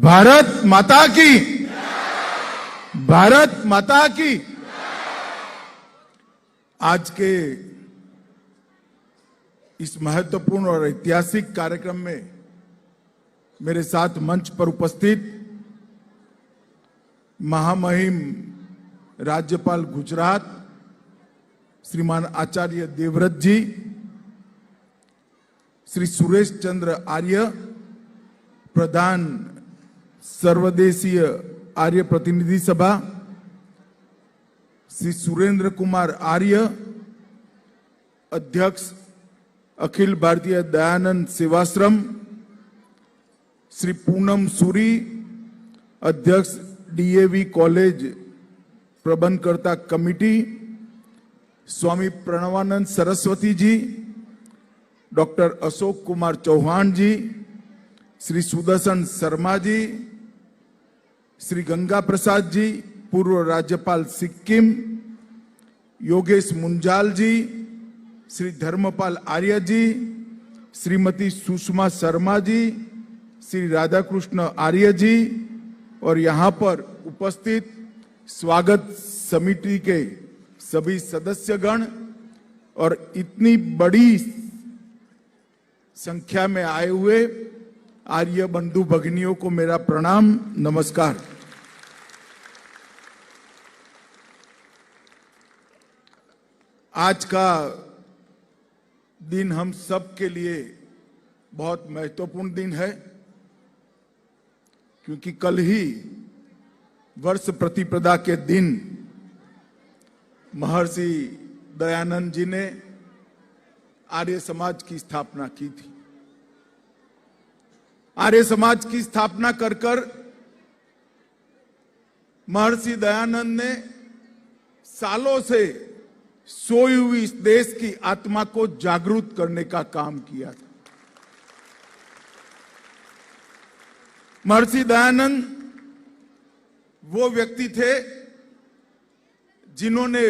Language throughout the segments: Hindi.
भारत माता की, भारत माता की। आज के इस महत्वपूर्ण और ऐतिहासिक कार्यक्रम में मेरे साथ मंच पर उपस्थित महामहिम राज्यपाल गुजरात श्रीमान आचार्य देवव्रत जी, श्री सुरेश चंद्र आर्य, प्रधान सर्वदेशीय आर्य प्रतिनिधि सभा, श्री सुरेंद्र कुमार आर्य, अध्यक्ष अखिल भारतीय दयानंद सेवाश्रम, श्री पूनम सूरी, अध्यक्ष डीएवी कॉलेज प्रबंधकर्ता कमिटी, स्वामी प्रणवानंद सरस्वती जी, डॉक्टर अशोक कुमार चौहान जी, श्री सुदर्शन शर्मा जी, श्री गंगा प्रसाद जी, पूर्व राज्यपाल सिक्किम, योगेश मुंजाल जी, श्री धर्मपाल आर्य जी, श्रीमती सुषमा शर्मा जी, श्री राधाकृष्ण आर्य जी और यहाँ पर उपस्थित स्वागत समिति के सभी सदस्यगण और इतनी बड़ी संख्या में आए हुए आर्य बंधु भगिनियों को मेरा प्रणाम, नमस्कार। आज का दिन हम सब के लिए बहुत महत्वपूर्ण दिन है, क्योंकि कल ही वर्ष प्रतिपदा के दिन महर्षि दयानंद जी ने आर्य समाज की स्थापना की थी। आर्य समाज की स्थापना कर महर्षि दयानंद ने सालों से सोई हुई इस देश की आत्मा को जागरूक करने का काम किया था। महर्षि दयानंद वो व्यक्ति थे जिन्होंने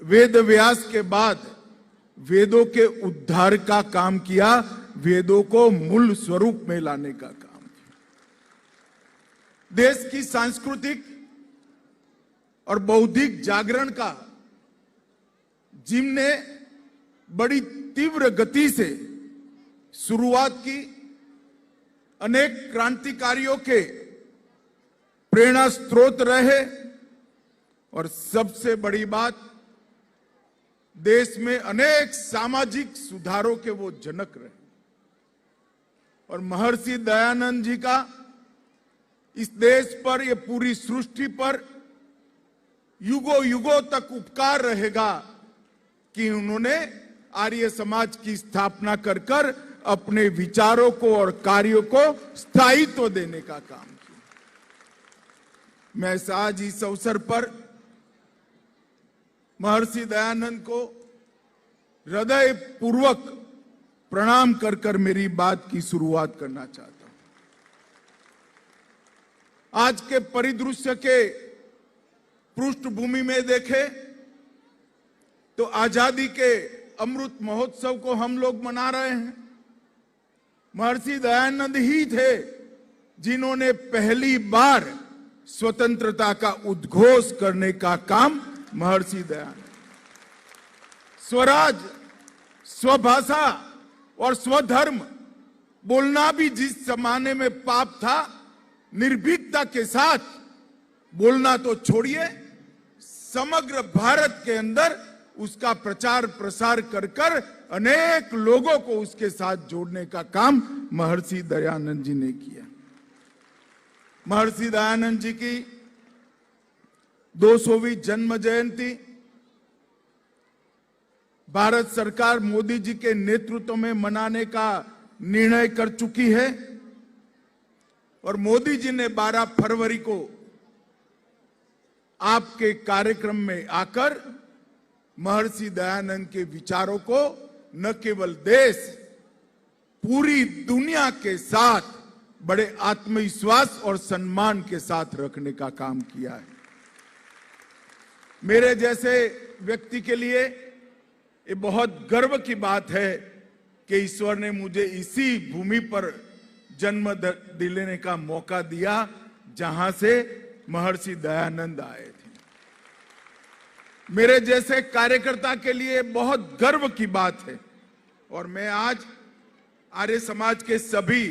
वेद व्यास के बाद वेदों के उद्धार का काम किया, वेदों को मूल स्वरूप में लाने का काम किया। देश की सांस्कृतिक और बौद्धिक जागरण का जिनने बड़ी तीव्र गति से शुरुआत की, अनेक क्रांतिकारियों के प्रेरणा स्रोत रहे और सबसे बड़ी बात, देश में अनेक सामाजिक सुधारों के वो जनक रहे। और महर्षि दयानंद जी का इस देश पर, ये पूरी सृष्टि पर युगों युगों तक उपकार रहेगा कि उन्होंने आर्य समाज की स्थापना कर अपने विचारों को और कार्यों को स्थायित्व देने का काम किया। मैं आज इस अवसर पर महर्षि दयानंद को हृदय पूर्वक प्रणाम कर मेरी बात की शुरुआत करना चाहता हूं। आज के परिदृश्य के पृष्ठभूमि में देखें तो आजादी के अमृत महोत्सव को हम लोग मना रहे हैं। महर्षि दयानंद ही थे जिन्होंने पहली बार स्वतंत्रता का उद्घोष करने का काम महर्षि दयानंद। स्वराज, स्वभाषा और स्वधर्म बोलना भी जिस जमाने में पाप था, निर्भीकता के साथ बोलना तो छोड़िए, समग्र भारत के अंदर उसका प्रचार प्रसार कर अनेक लोगों को उसके साथ जोड़ने का काम महर्षि दयानंद जी ने किया। महर्षि दयानंद जी की 200वीं जन्म जयंती भारत सरकार मोदी जी के नेतृत्व में मनाने का निर्णय कर चुकी है और मोदी जी ने 12 फरवरी को आपके कार्यक्रम में आकर महर्षि दयानंद के विचारों को न केवल देश, पूरी दुनिया के साथ बड़े आत्मविश्वास और सम्मान के साथ रखने का काम किया है। मेरे जैसे व्यक्ति के लिए ये बहुत गर्व की बात है कि ईश्वर ने मुझे इसी भूमि पर जन्म दिलाने का मौका दिया, जहां से महर्षि दयानंद आए थे। मेरे जैसे कार्यकर्ता के लिए बहुत गर्व की बात है और मैं आज आर्य समाज के सभी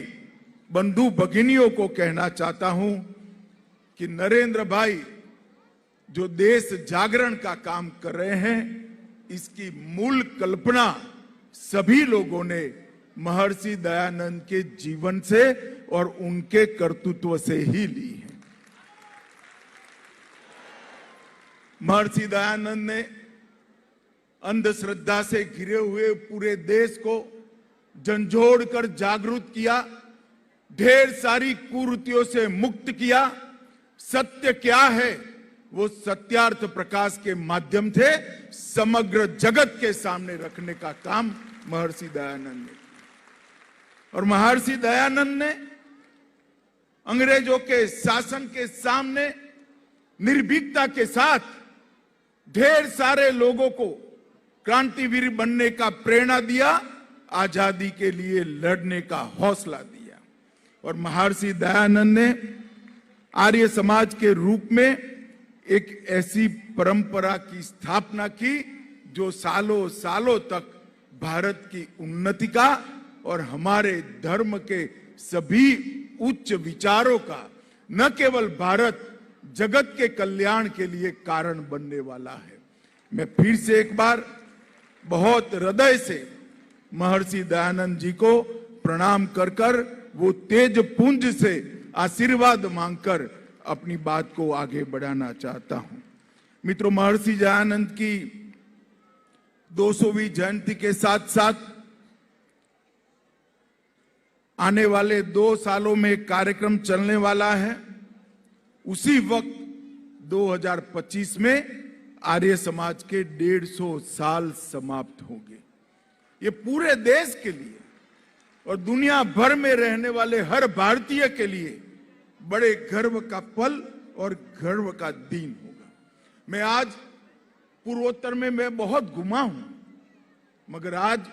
बंधु भगिनियों को कहना चाहता हूं कि नरेंद्र भाई जो देश जागरण का काम कर रहे हैं, इसकी मूल कल्पना सभी लोगों ने महर्षि दयानंद के जीवन से और उनके कर्तृत्व से ही ली है। महर्षि दयानंद ने अंधश्रद्धा से घिरे हुए पूरे देश को झंझोड़ कर जागरूक किया, ढेर सारी कुरीतियों से मुक्त किया। सत्य क्या है वो सत्यार्थ प्रकाश के माध्यम से समग्र जगत के सामने रखने का काम महर्षि दयानंद ने। और महर्षि दयानंद ने अंग्रेजों के शासन के सामने निर्भीकता के साथ ढेर सारे लोगों को क्रांतिवीर बनने का प्रेरणा दिया, आजादी के लिए लड़ने का हौसला दिया। और महर्षि दयानंद ने आर्य समाज के रूप में एक ऐसी परंपरा की स्थापना की जो सालों सालों तक भारत की उन्नति का और हमारे धर्म के सभी उच्च विचारों का न केवल भारत जगत के कल्याण के लिए कारण बनने वाला है। मैं फिर से एक बार बहुत हृदय से महर्षि दयानंद जी को प्रणाम कर कर वो तेज पुंज से आशीर्वाद मांगकर अपनी बात को आगे बढ़ाना चाहता हूं। मित्रों, महर्षि दयानंद की 200वीं जयंती के साथ साथ आने वाले 2 सालों में कार्यक्रम चलने वाला है। उसी वक्त 2025 में आर्य समाज के 150 साल समाप्त होंगे। ये पूरे देश के लिए और दुनिया भर में रहने वाले हर भारतीय के लिए बड़े गर्व का पल और गर्व का दिन होगा। मैं आज पूर्वोत्तर में मैं बहुत घुमा हूं, मगर आज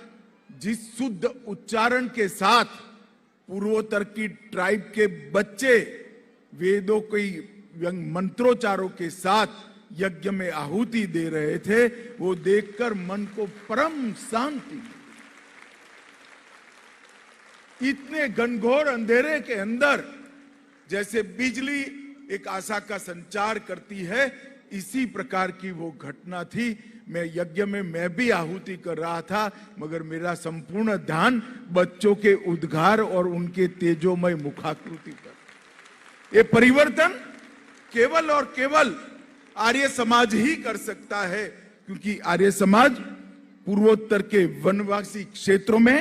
जिस शुद्ध उच्चारण के साथ पूर्वोत्तर की ट्राइब के बच्चे वेदों के मंत्रोच्चारों के साथ यज्ञ में आहुति दे रहे थे, वो देखकर मन को परम शांति। इतने घनघोर अंधेरे के अंदर जैसे बिजली एक आशा का संचार करती है, इसी प्रकार की वो घटना थी। मैं यज्ञ में मैं भी आहुति कर रहा था, मगर मेरा संपूर्ण ध्यान बच्चों के उद्गार और उनके तेजोमय मुखाकृति पर। ये परिवर्तन केवल और केवल आर्य समाज ही कर सकता है, क्योंकि आर्य समाज पूर्वोत्तर के वनवासी क्षेत्रों में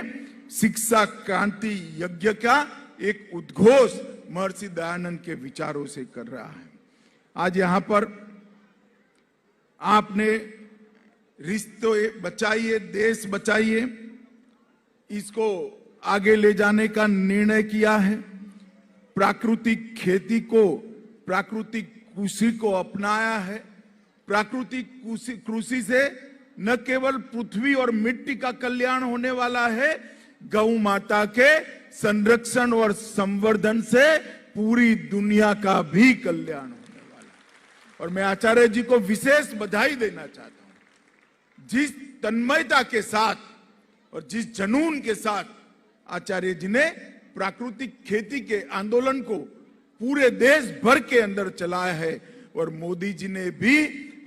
शिक्षा क्रांति यज्ञ का एक उद्घोष महर्षि दयानंद के विचारों से कर रहा है। आज यहां पर आपने रिश्ते बचाइए देश बचाइए, इसको आगे ले जाने का निर्णय किया है। प्राकृतिक खेती को, प्राकृतिक कृषि को अपनाया है। प्राकृतिक कृषि से न केवल पृथ्वी और मिट्टी का कल्याण होने वाला है, गौ माता के संरक्षण और संवर्धन से पूरी दुनिया का भी कल्याण होने वाला है। और मैं आचार्य जी को विशेष बधाई देना चाहता हूं। जिस तन्मयता के साथ और जिस जुनून के साथ आचार्य जी ने प्राकृतिक खेती के आंदोलन को पूरे देश भर के अंदर चलाया है, और मोदी जी ने भी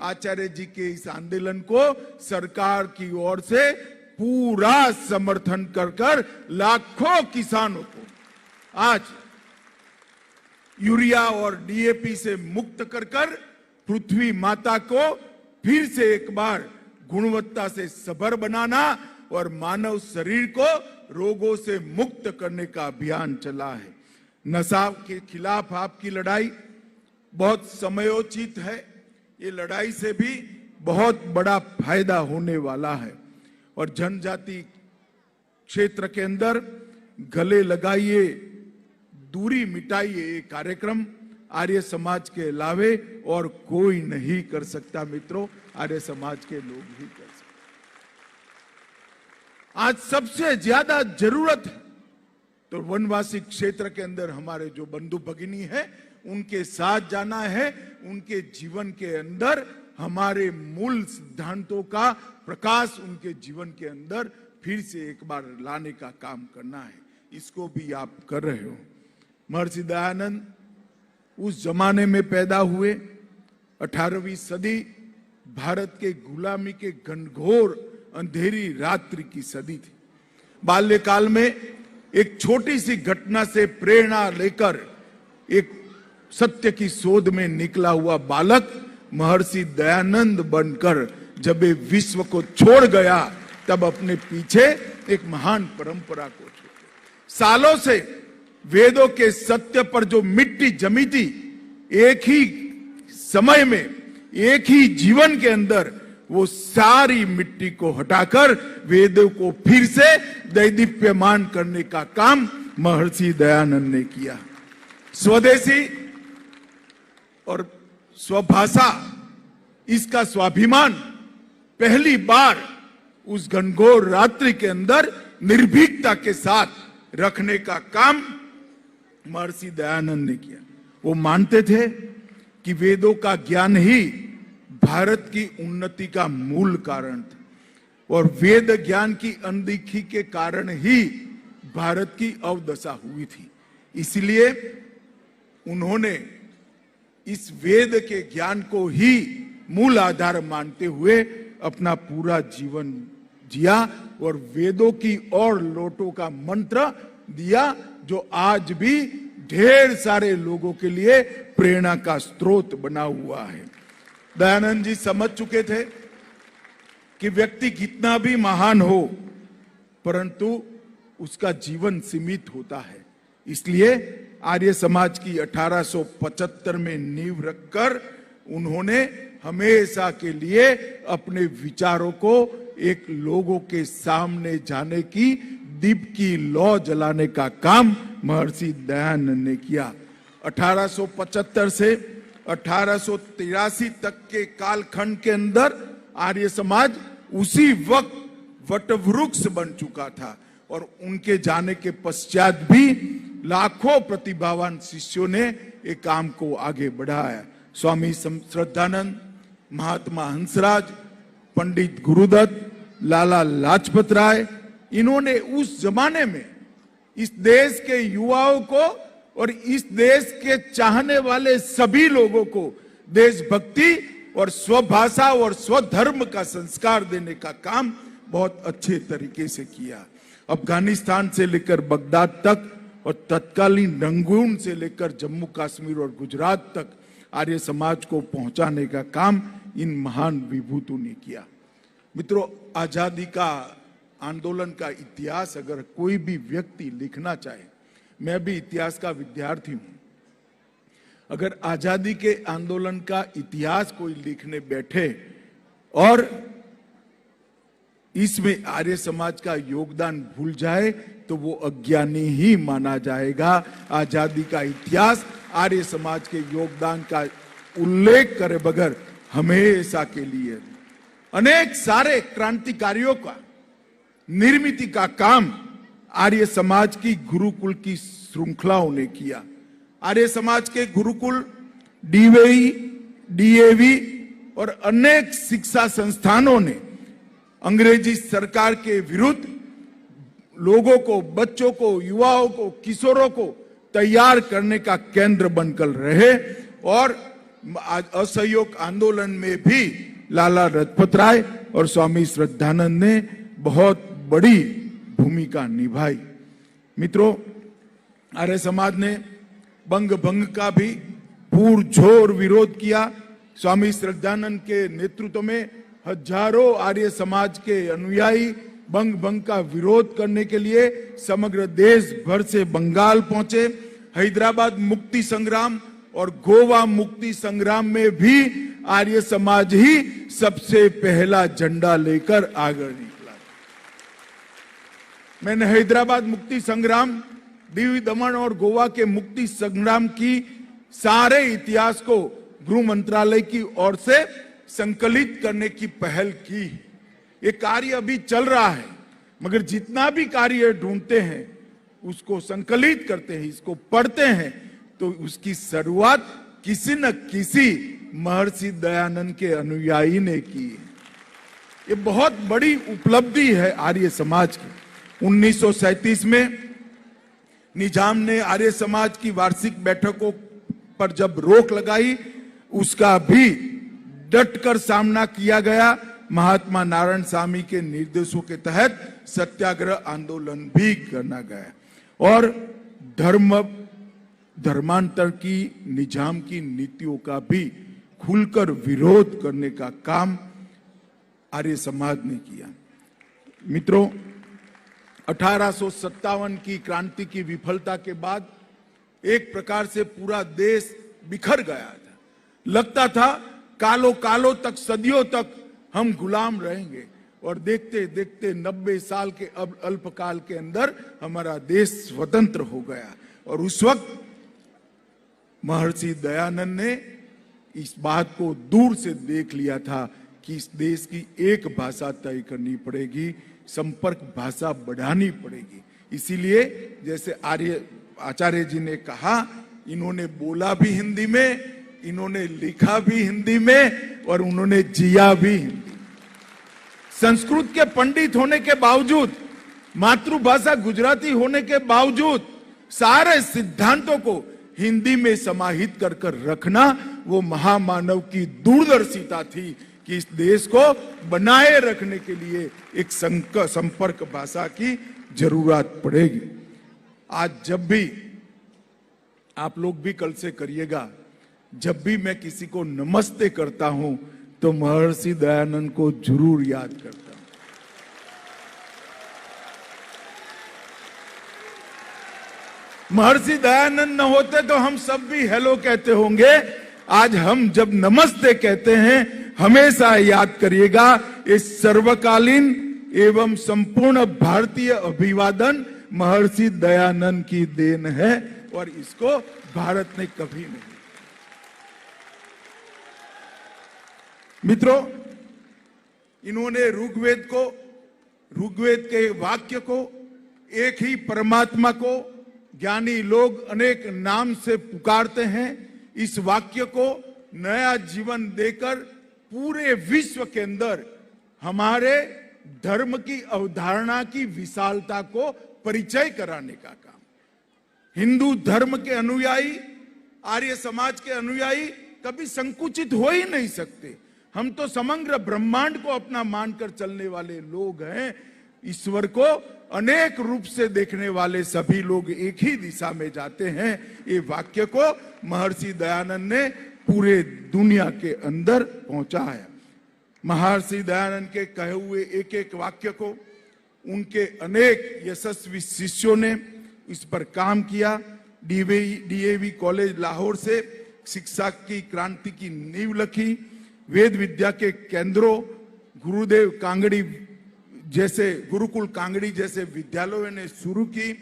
आचार्य जी के इस आंदोलन को सरकार की ओर से पूरा समर्थन कर लाखों किसानों को आज यूरिया और डीएपी से मुक्त कर पृथ्वी माता को फिर से एक बार गुणवत्ता से सभर बनाना और मानव शरीर को रोगों से मुक्त करने का अभियान चला है। नशा के खिलाफ आपकी लड़ाई बहुत समयोचित है। ये लड़ाई से भी बहुत बड़ा फायदा होने वाला है। और जनजाति क्षेत्र के अंदर गले लगाइए, दूरी मिटाइए, ये कार्यक्रम आर्य समाज के अलावे और कोई नहीं कर सकता। मित्रों, आर्य समाज के लोग ही कर सकते। आज सबसे ज्यादा जरूरत है तो वनवासी क्षेत्र के अंदर हमारे जो बंधु भगिनी है उनके साथ जाना है, उनके जीवन के अंदर हमारे मूल सिद्धांतों का प्रकाश उनके जीवन के अंदर फिर से एक बार लाने का काम करना है। इसको भी आप कर रहे हो। महर्षि दयानंद उस जमाने में पैदा हुए, 18वीं सदी भारत के गुलामी के घनघोर अंधेरी रात्रि की सदी थी। बाल्यकाल में एक छोटी सी घटना से प्रेरणा लेकर एक सत्य की शोध में निकला हुआ बालक महर्षि दयानंद बनकर जब ये विश्व को छोड़ गया, तब अपने पीछे एक महान परंपरा को छोड़। सालों से वेदों के सत्य पर जो मिट्टी जमी थी, एक ही समय में एक ही जीवन के अंदर वो सारी मिट्टी को हटाकर वेदों को फिर से दैदीप्यमान करने का काम महर्षि दयानंद ने किया। स्वदेशी और स्वभाषा, इसका स्वाभिमान पहली बार उस घनघोर रात्रि के अंदर निर्भीकता के साथ रखने का काम महर्षि दयानंद ने किया। वो मानते थे कि वेदों का ज्ञान ही भारत की उन्नति का मूल कारण था और वेद ज्ञान की अनदेखी के कारण ही भारत की अवदशा हुई थी। इसलिए उन्होंने इस वेद के ज्ञान को ही मूल आधार मानते हुए अपना पूरा जीवन जिया और वेदों की और लोटों का मंत्र दिया, जो आज भी ढेर सारे लोगों के लिए प्रेरणा का स्रोत बना हुआ है। दयानंद जी समझ चुके थे कि व्यक्ति कितना भी महान हो, परंतु उसका जीवन सीमित होता है। इसलिए आर्य समाज की 1875 में नींव रखकर उन्होंने हमेशा के लिए अपने विचारों को एक लोगों के सामने जाने की दीप की लौ जलाने का काम महर्षि दयानंद ने किया। 1875 से 1883 तक के कालखंड के अंदर आर्य समाज उसी वक्त वटवृक्ष बन चुका था और उनके जाने के पश्चात भी लाखों प्रतिभावान शिष्यों ने एक काम को आगे बढ़ाया। स्वामी श्रद्धानंद, महात्मा हंसराज, पंडित गुरुदत्त, लाला लाजपत राय, इन्होंने उस जमाने में इस देश के युवाओं को और इस देश के चाहने वाले सभी लोगों को देशभक्ति और स्वभाषा और स्वधर्म का संस्कार देने का काम बहुत अच्छे तरीके से किया। अफगानिस्तान से लेकर बगदाद तक और तत्कालीन रंगून से लेकर जम्मू कश्मीर और गुजरात तक आर्य समाज को पहुंचाने का काम इन महान विभूतों ने किया। मित्रों, आजादी का आंदोलन का इतिहास अगर कोई भी व्यक्ति लिखना चाहे, मैं भी इतिहास का विद्यार्थी हूं, अगर आजादी के आंदोलन का इतिहास कोई लिखने बैठे और इसमें आर्य समाज का योगदान भूल जाए तो वो अज्ञानी ही माना जाएगा। आजादी का इतिहास आर्य समाज के योगदान का उल्लेख करे बगैर हमेशा के लिए अनेक सारे क्रांतिकारियों का निर्मित का काम आर्य समाज की गुरुकुल की श्रृंखलाओं ने किया। आर्य समाज के गुरुकुल, डीवीई, डीएवी और अनेक शिक्षा संस्थानों ने अंग्रेजी सरकार के विरुद्ध लोगों को, बच्चों को, युवाओं को, किशोरों को तैयार करने का केंद्र बनकर रहे और असहयोग आंदोलन में भी लाला लाजपत राय और स्वामी श्रद्धानंद ने बहुत बड़ी भूमिका निभाई। मित्रों, आर्य समाज ने बंग भंग का भी पुरजोर विरोध किया। स्वामी श्रद्धानंद के नेतृत्व में हजारों आर्य समाज के अनुयायी बंग भंग का विरोध करने के लिए समग्र देश भर से बंगाल पहुंचे। हैदराबाद मुक्ति संग्राम और गोवा मुक्ति संग्राम में भी आर्य समाज ही सबसे पहला झंडा लेकर आगे निकला। मैंने हैदराबाद मुक्ति संग्राम, दीव दमन और गोवा के मुक्ति संग्राम की सारे इतिहास को गृह मंत्रालय की ओर से संकलित करने की पहल की। ये कार्य अभी चल रहा है, मगर जितना भी कार्य ढूंढते हैं उसको संकलित करते हैं, इसको पढ़ते हैं, तो उसकी शुरुआत किसी न किसी महर्षि दयानंद के अनुयायी ने की है। ये बहुत बड़ी उपलब्धि है आर्य समाज की। 1937 में निजाम ने आर्य समाज की वार्षिक बैठकों पर जब रोक लगाई, उसका भी डटकर सामना किया गया। महात्मा नारायण स्वामी के निर्देशों के तहत सत्याग्रह आंदोलन भी करना गया और धर्मांतर की निजाम की नीतियों का भी खुलकर विरोध करने का काम आर्य समाज ने किया। मित्रों, 1857 की क्रांति की विफलता के बाद एक प्रकार से पूरा देश बिखर गया था। लगता था कालों कालों तक, सदियों तक हम गुलाम रहेंगे, और देखते देखते 90 साल के अब अल्पकाल के अंदर हमारा देश स्वतंत्र हो गया। और उस वक्त महर्षि दयानंद ने इस बात को दूर से देख लिया था कि इस देश की एक भाषा तय करनी पड़ेगी, संपर्क भाषा बढ़ानी पड़ेगी। इसीलिए जैसे आचार्य जी ने कहा, इन्होंने बोला भी हिंदी में, इन्होंने लिखा भी हिंदी में, और उन्होंने जिया भी हिंदी। संस्कृत के पंडित होने के बावजूद, मातृभाषा गुजराती होने के बावजूद, सारे सिद्धांतों को हिंदी में समाहित कर कर रखना वो महामानव की दूरदर्शिता थी कि इस देश को बनाए रखने के लिए एक संपर्क भाषा की जरूरत पड़ेगी। आज जब भी आप लोग भी कल से करिएगा, जब भी मैं किसी को नमस्ते करता हूं तो महर्षि दयानंद को जरूर याद करता हूं। महर्षि दयानंद न होते तो हम सब भी हेलो कहते होंगे। आज हम जब नमस्ते कहते हैं, हमेशा याद करिएगा, इस सर्वकालीन एवं संपूर्ण भारतीय अभिवादन महर्षि दयानंद की देन है और इसको भारत ने कभी नहीं। मित्रों, इन्होंने ऋग्वेद के वाक्य को, एक ही परमात्मा को ज्ञानी लोग अनेक नाम से पुकारते हैं, इस वाक्य को नया जीवन देकर पूरे विश्व के अंदर हमारे धर्म की अवधारणा की विशालता को परिचय कराने का काम। हिंदू धर्म के अनुयायी, आर्य समाज के अनुयायी कभी संकुचित हो ही नहीं सकते। हम तो समग्र ब्रह्मांड को अपना मानकर चलने वाले लोग हैं। ईश्वर को अनेक रूप से देखने वाले सभी लोग एक ही दिशा में जाते हैं। ये वाक्य को महर्षि दयानंद ने पूरे दुनिया के अंदर पहुंचाया। महर्षि दयानंद के कहे हुए एक एक वाक्य को उनके अनेक यशस्वी शिष्यों ने इस पर काम किया। डीएवी कॉलेज लाहौर से शिक्षा की क्रांति की नींव रखी। वेद विद्या के केंद्रों, गुरुकुल कांगड़ी जैसे विद्यालयों ने शुरू की।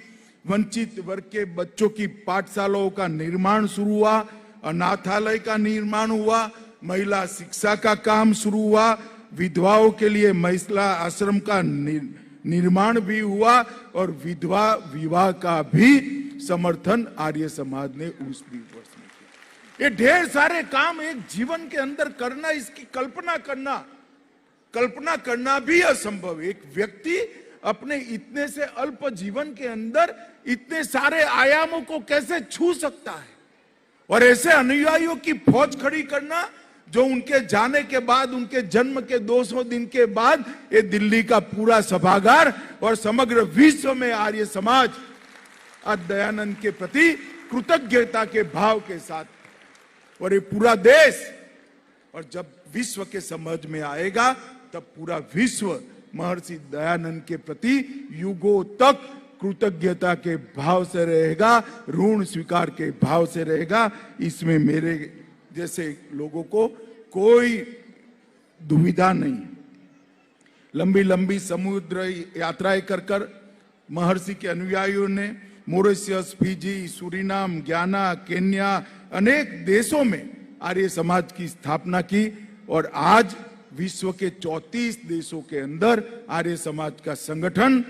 वंचित वर्ग के बच्चों की पाठशालाओं का निर्माण शुरू हुआ, अनाथालय का निर्माण हुआ, महिला शिक्षा का काम शुरू हुआ, विधवाओं के लिए महिला आश्रम का निर्माण भी हुआ और विधवा विवाह का भी समर्थन आर्य समाज ने उस भी वर्ष में किया। ये ढेर सारे काम एक जीवन के अंदर करना, इसकी कल्पना करना भी असंभव है। एक व्यक्ति अपने इतने से अल्प जीवन के अंदर इतने सारे आयामों को कैसे छू सकता है, और ऐसे अनुयायियों की फौज खड़ी करना जो उनके जाने के बाद, उनके जन्म के 200 दिन के बाद ये दिल्ली का पूरा सभागार और समग्र विश्व में आर्य समाज आज दयानंद के प्रति कृतज्ञता के भाव के साथ, और ये पूरा देश, और जब विश्व के समझ में आएगा तब पूरा विश्व महर्षि दयानंद के प्रति युगों तक कृतज्ञता के भाव से रहेगा, ऋण स्वीकार के भाव से रहेगा। इसमें मेरे जैसे लोगों को कोई दुविधा नहीं। लंबी लंबी समुद्र यात्राएं कर महर्षि के अनुयायियों ने मॉरिशस, फिजी, सूरीनाम, घाना, केन्या अनेक देशों में आर्य समाज की स्थापना की, और आज विश्व के 34 देशों के अंदर आर्य समाज का संगठन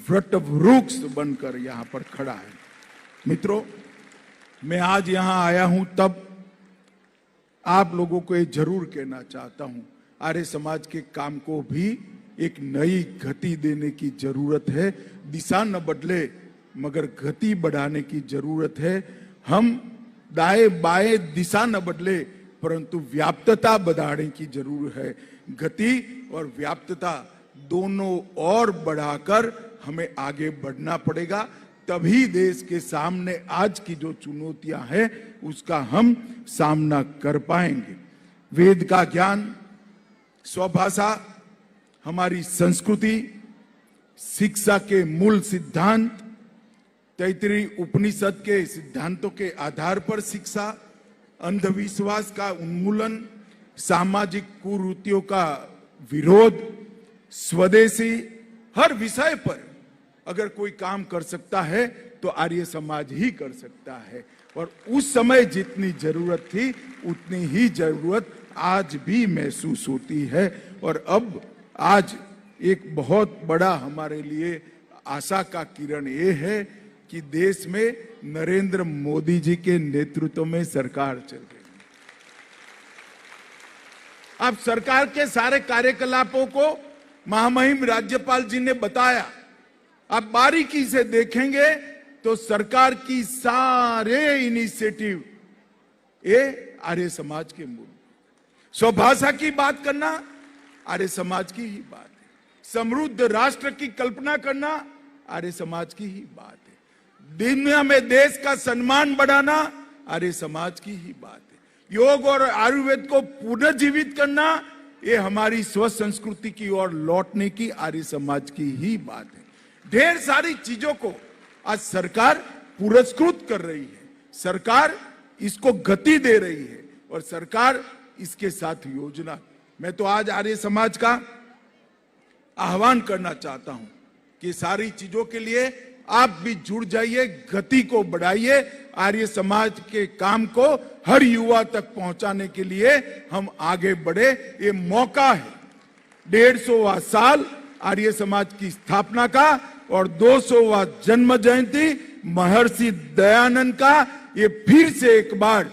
वट वृक्ष बनकर यहां पर खड़ा है। मित्रों, मैं आज यहां आया हूं तब आप लोगों को ये जरूर कहना चाहता हूं, आर्य समाज के काम को भी एक नई गति देने की जरूरत है। दिशा न बदले मगर गति बढ़ाने की जरूरत है। हम दाएं बाएं दिशा न बदले परंतु व्याप्तता बढ़ाने की जरूरत है। गति और व्याप्तता दोनों और बढ़ाकर हमें आगे बढ़ना पड़ेगा, तभी देश के सामने आज की जो चुनौतियां हैं उसका हम सामना कर पाएंगे। वेद का ज्ञान, स्वभाषा, हमारी संस्कृति, शिक्षा के मूल सिद्धांत, तैत्तिरीय उपनिषद के सिद्धांतों के आधार पर शिक्षा, अंधविश्वास का उन्मूलन, सामाजिक कुरीतियों का विरोध, स्वदेशी, हर विषय पर अगर कोई काम कर सकता है तो आर्य समाज ही कर सकता है। और उस समय जितनी जरूरत थी उतनी ही जरूरत आज भी महसूस होती है। और अब आज एक बहुत बड़ा हमारे लिए आशा का किरण ये है कि देश में नरेंद्र मोदी जी के नेतृत्व में सरकार चल रही है। अब सरकार के सारे कार्यकलापों को महामहिम राज्यपाल जी ने बताया। आप बारीकी से देखेंगे तो सरकार की सारे इनिशिएटिव ये आर्य समाज के मूल। स्वभाषा की बात करना आर्य समाज की ही बात है। समृद्ध राष्ट्र की कल्पना करना आर्य समाज की ही बात है। दुनिया में देश का सम्मान बढ़ाना आर्य समाज की ही बात है। योग और आयुर्वेद को पुनर्जीवित करना ये हमारी स्व संस्कृति की ओर लौटने की आर्य समाज की ही बात है। ढेर सारी चीजों को आज सरकार पुरस्कृत कर रही है, सरकार इसको गति दे रही है और सरकार इसके साथ योजना। मैं तो आज आर्य समाज का आह्वान करना चाहता हूं कि सारी चीजों के लिए आप भी जुड़ जाइए, गति को बढ़ाइए। आर्य समाज के काम को हर युवा तक पहुंचाने के लिए हम आगे बढ़े। ये मौका है 150वां साल आर्य समाज की स्थापना का और 200वां जन्म जयंती महर्षि दयानंद का। ये फिर से एक बार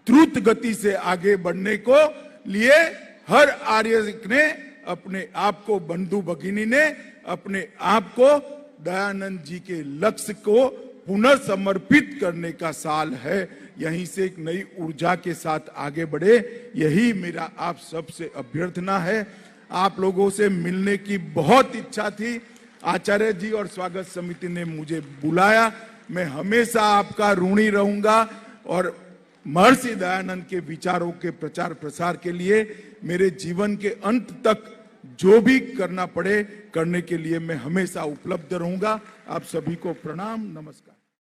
द्रुत गति से आगे बढ़ने को लिए हर आर्य ने अपने आप को, बंधु भगिनी ने अपने आप को दयानंद जी के लक्ष्य को पुनर्समर्पित करने का साल है। यहीं से एक नई ऊर्जा के साथ आगे बढ़े, यही मेरा आप सबसे अभ्यर्थना है। आप लोगों से मिलने की बहुत इच्छा थी। आचार्य जी और स्वागत समिति ने मुझे बुलाया। मैं हमेशा आपका ऋणी रहूंगा और महर्षि दयानंद के विचारों के प्रचार प्रसार के लिए मेरे जीवन के अंत तक जो भी करना पड़े करने के लिए मैं हमेशा उपलब्ध रहूंगा। आप सभी को प्रणाम, नमस्कार।